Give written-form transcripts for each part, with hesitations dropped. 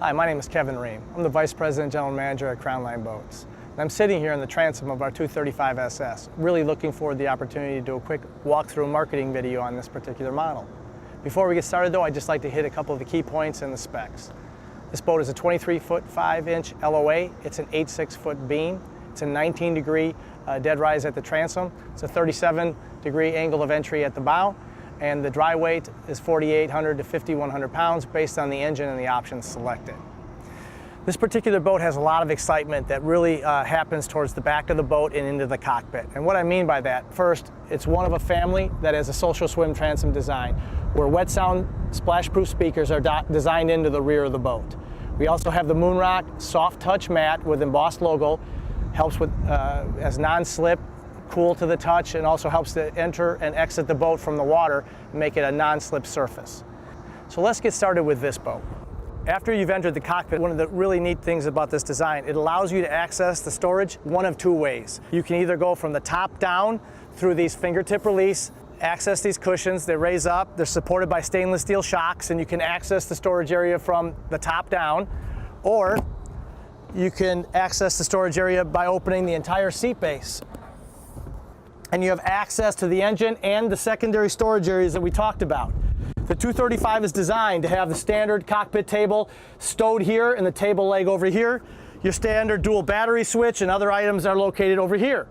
Hi, my name is Kevin Riem. I'm the Vice President General Manager at Crownline Boats. And I'm sitting here in the transom of our 235 SS, really looking forward to the opportunity to do a quick walkthrough marketing video on this particular model. Before we get started though, I'd just like to hit a couple of the key points and the specs. This boat is a 23-foot 5-inch LOA. It's an 86-foot beam. It's a 19-degree dead rise at the transom. It's a 37-degree angle of entry at the bow. And the dry weight is 4,800 to 5,100 pounds based on the engine and the options selected. This particular boat has a lot of excitement that really happens towards the back of the boat and into the cockpit. And what I mean by that, first, it's one of a family that has a social swim transom design, where wet sound splash-proof speakers are designed into the rear of the boat. We also have the Moonrock soft touch mat with embossed logo, helps with as non-slip, cool to the touch, and also helps to enter and exit the boat from the water and make it a non-slip surface. So let's get started with this boat. After you've entered the cockpit, one of the really neat things about this design, it allows you to access the storage one of two ways. You can either go from the top down through these fingertip release, access these cushions, they raise up, they're supported by stainless steel shocks, and you can access the storage area from the top down, or you can access the storage area by opening the entire seat base. And you have access to the engine and the secondary storage areas that we talked about. The 235 is designed to have the standard cockpit table stowed here and the table leg over here. Your standard dual battery switch and other items are located over here.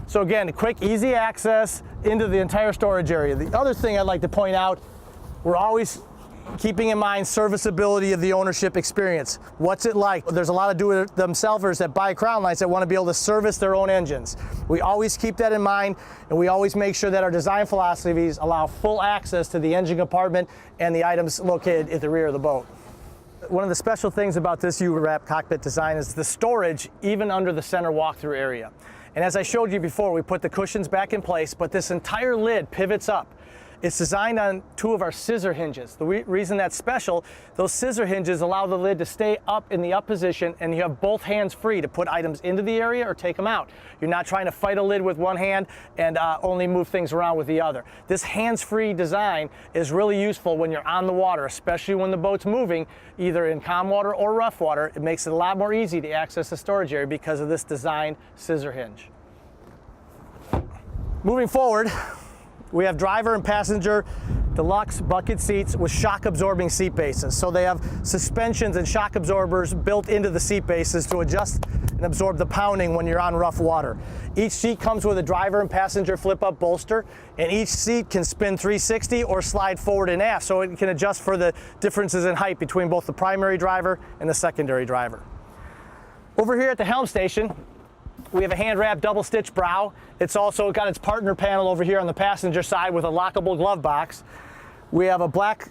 So again, quick, easy access into the entire storage area. The other thing I'd like to point out, we're always keeping in mind serviceability of the ownership experience. What's it like? There's a lot of do-it-themselvers that buy Crownlines that want to be able to service their own engines. We always keep that in mind, and we always make sure that our design philosophies allow full access to the engine compartment and the items located at the rear of the boat. One of the special things about this U-wrap cockpit design is the storage even under the center walkthrough area. And as I showed you before, we put the cushions back in place, but this entire lid pivots up. It's designed on two of our scissor hinges. The reason that's special, those scissor hinges allow the lid to stay up in the up position, and you have both hands free to put items into the area or take them out. You're not trying to fight a lid with one hand and only move things around with the other. This hands-free design is really useful when you're on the water, especially when the boat's moving, either in calm water or rough water. It makes it a lot more easy to access the storage area because of this designed scissor hinge. Moving forward, we have driver and passenger deluxe bucket seats with shock absorbing seat bases. So they have suspensions and shock absorbers built into the seat bases to adjust and absorb the pounding when you're on rough water. Each seat comes with a driver and passenger flip up bolster, and each seat can spin 360 or slide forward and aft, so it can adjust for the differences in height between both the primary driver and the secondary driver. Over here at the helm station, we have a hand-wrapped double-stitch brow. It's also got its partner panel over here on the passenger side with a lockable glove box. We have a black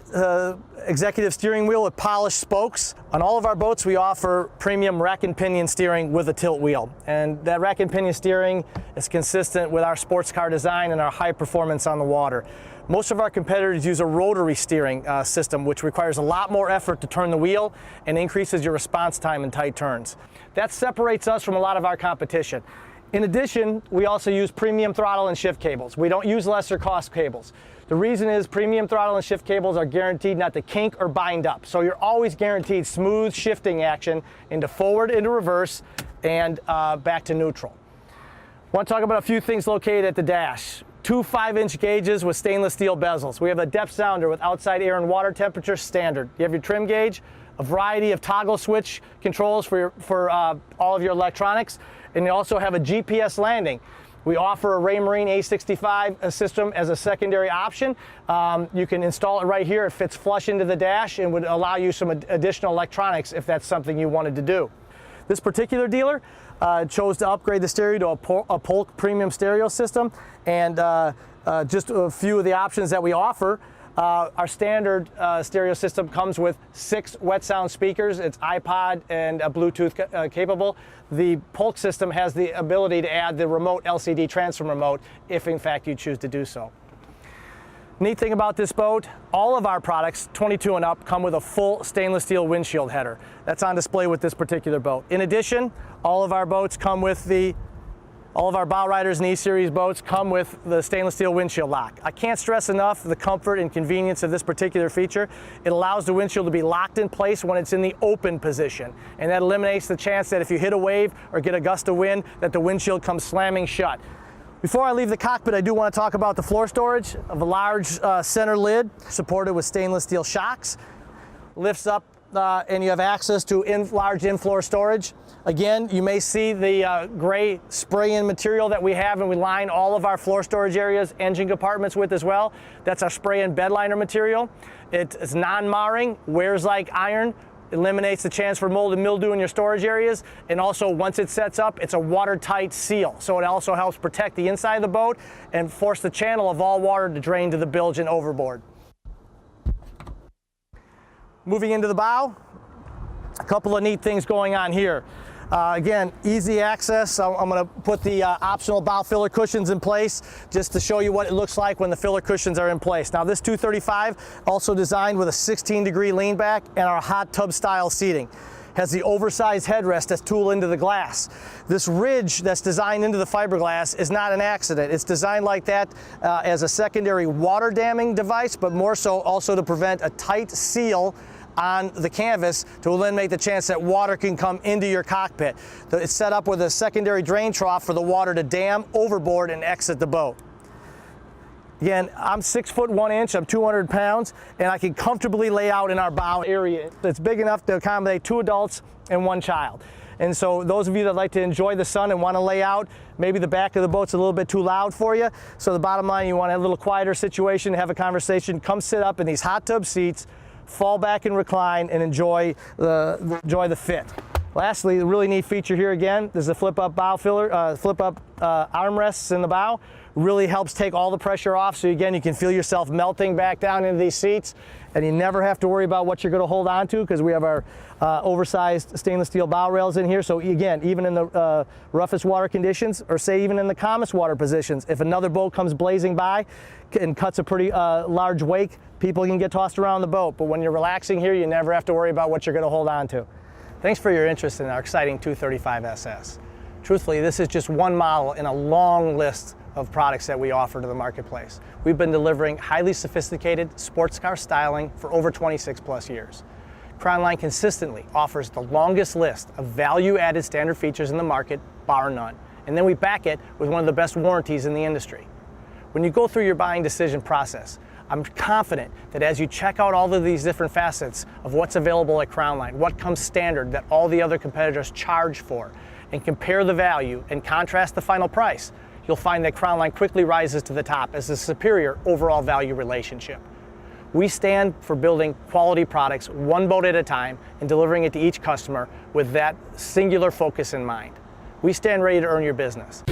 executive steering wheel with polished spokes. On all of our boats, we offer premium rack and pinion steering with a tilt wheel. And that rack and pinion steering is consistent with our sports car design and our high performance on the water. Most of our competitors use a rotary steering system, which requires a lot more effort to turn the wheel and increases your response time in tight turns. That separates us from a lot of our competition. In addition, we also use premium throttle and shift cables. We don't use lesser cost cables. The reason is premium throttle and shift cables are guaranteed not to kink or bind up. So you're always guaranteed smooth shifting action into forward, into reverse, and back to neutral. I want to talk about a few things located at the dash. Two 5-inch gauges with stainless steel bezels. We have a depth sounder with outside air and water temperature standard. You have your trim gauge, a variety of toggle switch controls for all of your electronics, and you also have a GPS landing. We offer a Raymarine A65 system as a secondary option. You can install it right here. It fits flush into the dash and would allow you some additional electronics if that's something you wanted to do. This particular dealer chose to upgrade the stereo to a Polk premium stereo system, and just a few of the options that we offer. Our standard stereo system comes with 6 wet sound speakers. It's iPod and Bluetooth capable. The Polk system has the ability to add the remote LCD transfer remote if in fact you choose to do so. Neat thing about this boat, all of our products, 22 and up, come with a full stainless steel windshield header. That's on display with this particular boat. In addition, all of our boats come with the All of our Bow Riders and E-Series boats come with the stainless steel windshield lock. I can't stress enough the comfort and convenience of this particular feature. It allows the windshield to be locked in place when it's in the open position, and that eliminates the chance that if you hit a wave or get a gust of wind, that the windshield comes slamming shut. Before I leave the cockpit, I do want to talk about the floor storage of a large center lid supported with stainless steel shocks. Lifts up and you have access to large in-floor storage. Again, you may see the gray spray-in material that we have, and we line all of our floor storage areas, engine compartments with as well. That's our spray-in bed liner material. It is non-marring, wears like iron, eliminates the chance for mold and mildew in your storage areas, and also once it sets up, it's a watertight seal. So it also helps protect the inside of the boat and force the channel of all water to drain to the bilge and overboard. Moving into the bow, a couple of neat things going on here. Again, easy access. I'm going to put the optional bow filler cushions in place just to show you what it looks like when the filler cushions are in place. Now this 235 also designed with a 16-degree lean back and our hot tub style seating. Has the oversized headrest that's tooled into the glass. This ridge that's designed into the fiberglass is not an accident. It's designed like that as a secondary water damming device, but more so also to prevent a tight seal on the canvas to eliminate the chance that water can come into your cockpit. It's set up with a secondary drain trough for the water to dam overboard and exit the boat. Again, I'm 6 foot 1 inch, I'm 200 pounds, and I can comfortably lay out in our bow area. It's big enough to accommodate 2 adults and 1 child. And so those of you that like to enjoy the sun and want to lay out, maybe the back of the boat's a little bit too loud for you. So the bottom line, you want to have a little quieter situation, have a conversation, come sit up in these hot tub seats, fall back and recline, and enjoy the fit. Lastly, the really neat feature here again, there's a flip-up bow filler, flip-up armrests in the bow. Really helps take all the pressure off, so again, you can feel yourself melting back down into these seats, and you never have to worry about what you're going to hold on to because we have our oversized stainless steel bow rails in here. So again, even in the roughest water conditions, or say even in the calmest water positions, if another boat comes blazing by and cuts a pretty large wake, people can get tossed around the boat. But when you're relaxing here, you never have to worry about what you're going to hold on to. Thanks for your interest in our exciting 235 SS. Truthfully, this is just one model in a long list of products that we offer to the marketplace. We've been delivering highly sophisticated sports car styling for over 26 plus years. Crownline consistently offers the longest list of value-added standard features in the market, bar none. And then we back it with one of the best warranties in the industry. When you go through your buying decision process, I'm confident that as you check out all of these different facets of what's available at Crownline, what comes standard that all the other competitors charge for, and compare the value and contrast the final price, you'll find that Crownline quickly rises to the top as a superior overall value relationship. We stand for building quality products one boat at a time and delivering it to each customer with that singular focus in mind. We stand ready to earn your business.